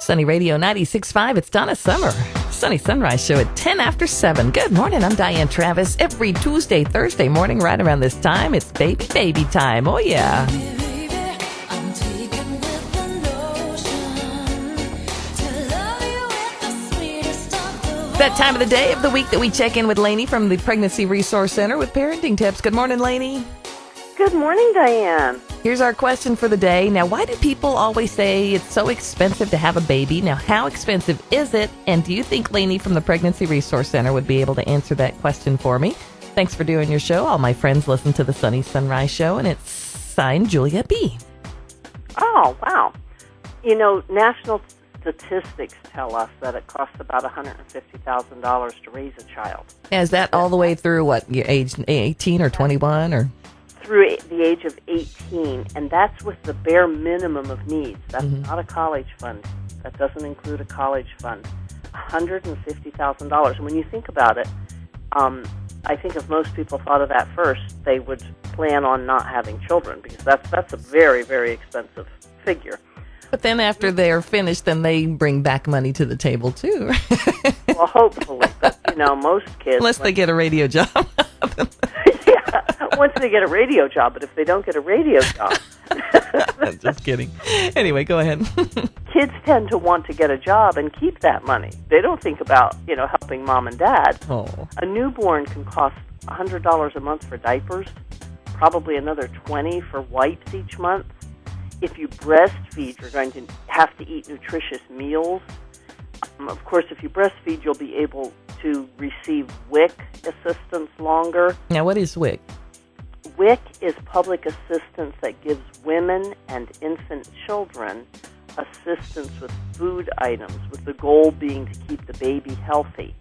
Sunny Radio 96.5. It's Donna Summer. Sunny Sunrise Show at 10 after 7. Good morning. I'm Diane Travis. Every Tuesday, Thursday morning, right around this time, it's baby time. Oh, yeah. That time of the day of the week that we check in with Lainey from the Pregnancy Resource Center with parenting tips. Good morning, Lainey. Good morning, Diane. Here's our question for the day. Now, why do people always say it's so expensive to have a baby? Now, how expensive is it? And do you think Lainey from the Pregnancy Resource Center would be able to answer that question for me? Thanks for doing your show. All my friends listen to the Sunny Sunrise Show, and it's signed Julia B. Oh, wow. You know, national statistics tell us that it costs about $150,000 to raise a child. Is that all the way through, what, age 18 or 21? Or through the age of 18, and that's with the bare minimum of needs. That's not a college fund. That doesn't include a college fund. $150,000. And when you think about it, I think if most people thought of that first, they would plan on not having children, because that's a very, very expensive figure. But then after they're finished, then they bring back money to the table, too. Well, hopefully. But, you know, most kids... Unless they get a radio job. Yeah, once they get a radio job. But if they don't get a radio job... Just kidding. Anyway, go ahead. Kids tend to want to get a job and keep that money. They don't think about, helping mom and dad. Oh. A newborn can cost $100 a month for diapers, probably another $20 for wipes each month. If you breastfeed, you're going to have to eat nutritious meals. Of course, if you breastfeed, you'll be able to receive WIC assistance longer. Now, what is WIC? WIC is public assistance that gives women and infant children assistance with food items, with the goal being to keep the baby healthy.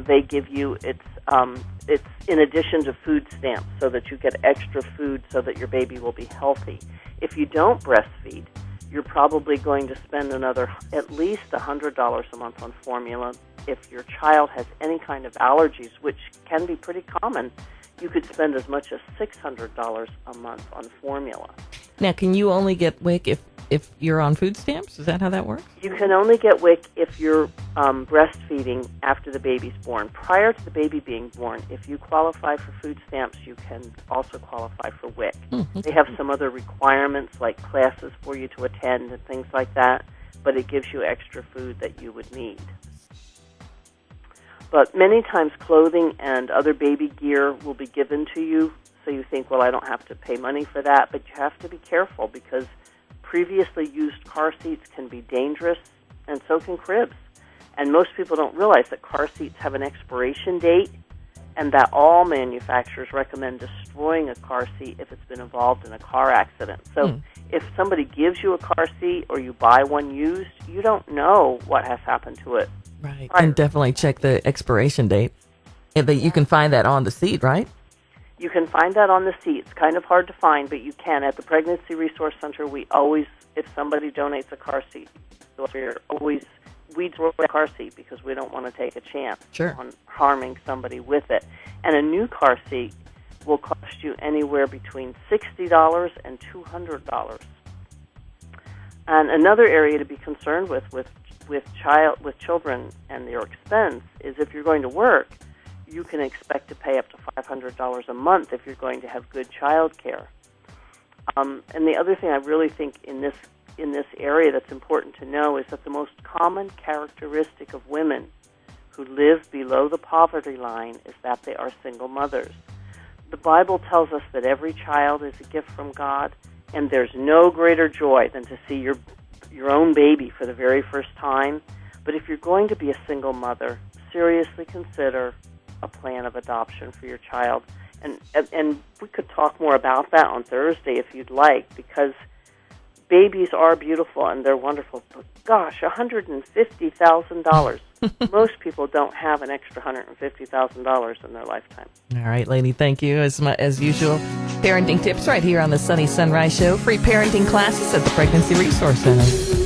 They give you, it's in addition to food stamps, so that you get extra food so that your baby will be healthy. If you don't breastfeed, you're probably going to spend at least $100 a month on formula. If your child has any kind of allergies, which can be pretty common, you could spend as much as $600 a month on formula. Now, can you only get WIC if you're on food stamps? Is that how that works? You can only get WIC if you're breastfeeding after the baby's born. Prior to the baby being born, if you qualify for food stamps, you can also qualify for WIC. Okay. They have some other requirements, like classes for you to attend and things like that, but it gives you extra food that you would need. But many times clothing and other baby gear will be given to you, so you think, well, I don't have to pay money for that, but you have to be careful, because previously used car seats can be dangerous, and so can cribs. And most people don't realize that car seats have an expiration date, and that all manufacturers recommend destroying a car seat if it's been involved in a car accident. So if somebody gives you a car seat or you buy one used, you don't know what has happened to it. Right. And definitely check the expiration date. You can find that on the seat, right? You can find that on the seat. It's kind of hard to find, but you can. At the Pregnancy Resource Center, we always, if somebody donates a car seat, we throw a car seat, because we don't want to take a chance on harming somebody with it. And a new car seat will cost you anywhere between $60 and $200. And another area to be concerned with children and their expense is, if you're going to work, you can expect to pay up to $500 a month if you're going to have good child care. And the other thing I really think in this area that's important to know is that the most common characteristic of women who live below the poverty line is that they are single mothers. The Bible tells us that every child is a gift from God, and there's no greater joy than to see your own baby for the very first time. But if you're going to be a single mother, seriously consider a plan of adoption for your child. And we could talk more about that on Thursday if you'd like, because babies are beautiful and they're wonderful. But gosh, $150,000. Most people don't have an extra $150,000 in their lifetime. All right, Lainey, thank you. As usual, parenting tips right here on the Sunny Sunrise Show. Free parenting classes at the Pregnancy Resource Center.